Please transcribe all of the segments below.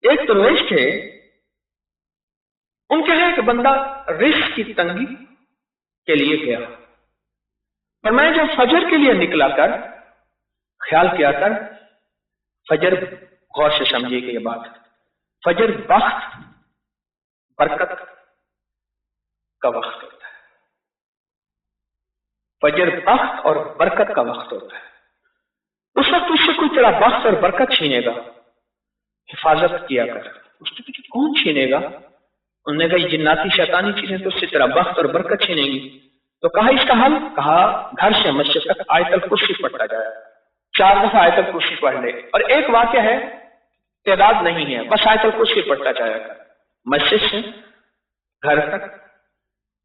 ایک दरवेश थे, उनके यहाँ एक बंदा रिस्क की तंगी के लिए गया, पर मैं जब फजर के लिए निकला कर ख्याल किया कर, फजर गौर से समझिएगा ये बात, फजर बख्त बरकत का वक्त होता है, फजर बख्त और बरकत का वक्त होता है। उस वक्त उससे कोई तेरा बख्त और बरकत छीनेगा, हिफाजत किया कर। उसने पूछा कौन छीनेगा? उन्होंने कहा जिन्नाती शैतानी चीजें तो उससे तेरा बख्त और बरकत छीनेंगी। तो कहा इसका हल, कहा घर से मस्जिद तक आयतल कुर्सी पढ़ता जाए, 4 दफा आयतल कुर्सी पढ़ ले, और एक वाक्य है, तादाद नहीं है, बस आयतल कुर्सी पढ़ता जाएगा। मस्जिद से घर तक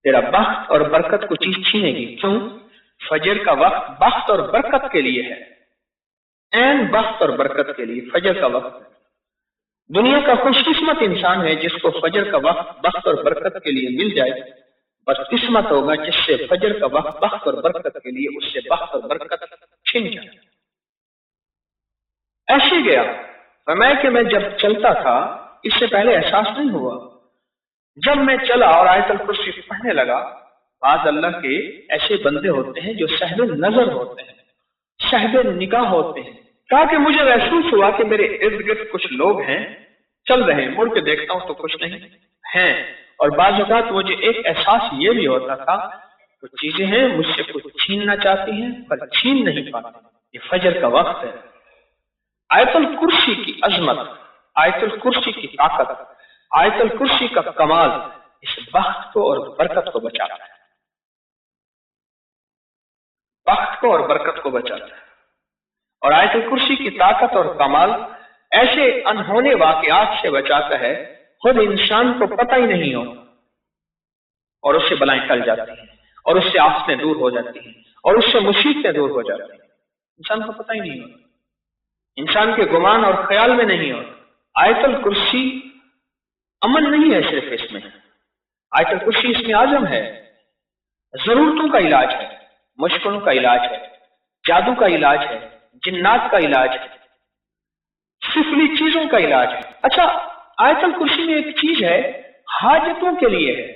तेरा बख्त और बरकत को चीज छीनेगी। क्यों? फजर का वक्त बख्त और बरकत के लिए है, एन बख्त और बरकत के लिए फजर का वक्त है। दुनिया का खुशकिस्मत इंसान है जिसको फजर का वक्त बख्त और बरकत के लिए मिल जाए, बदकिस्मत होगा जिससे फजर का वक्त बख्त और बरकत के लिए उससे बख्त और बरकत छिन जाए। ऐसे गया, फरमाया कि मैं जब चलता था इससे पहले एहसास नहीं हुआ, जब मैं चला और आयतल कुर्सी पढ़ने लगा, आज अल्लाह के ऐसे बंदे होते हैं जो सहबे नजर होते हैं, सहबे निगाह होते हैं। कहा कि मुझे महसूस हुआ कि मेरे इर्द गिर्द कुछ लोग हैं, चल रहे हैं, मुड़ के देखता हूं तो कुछ नहीं हैं, और बाज़ औक़ात मुझे एक एहसास ये भी होता था कुछ चीजें हैं मुझसे कुछ छीनना चाहती हैं पर छीन नहीं पाते। ये फजर का वक्त है। आयतुल कुर्सी की अजमत, आयतुल कुर्सी की ताकत, आयतुल कुर्सी का कमाल इस बख्त को और बरकत को बचाता है, बख्त को और बरकत को बचाता है। और आयतुल कुर्सी की ताकत और कमाल ऐसे अनहोने वाकयात से बचाता है, खुद इंसान को पता ही नहीं होता और उससे बलाएं टल जाती हैं, और उससे आफतें दूर हो जाती हैं, और उससे मुसीबतें दूर हो जाती हैं। इंसान को पता ही नहीं होता, इंसान के गुमान और ख्याल में नहीं होता। आयतुल कुर्सी अमन नहीं है सिर्फ इसमें, आयतुल कुर्सी इसमें आजम है, जरूरतों का इलाज है, मुश्किलों का इलाज है, जादू का इलाज है, जिन्नात का इलाज है, सिफली चीजों का इलाज है। अच्छा, आयतुल कुर्सी में एक चीज है हाजतों के लिए है,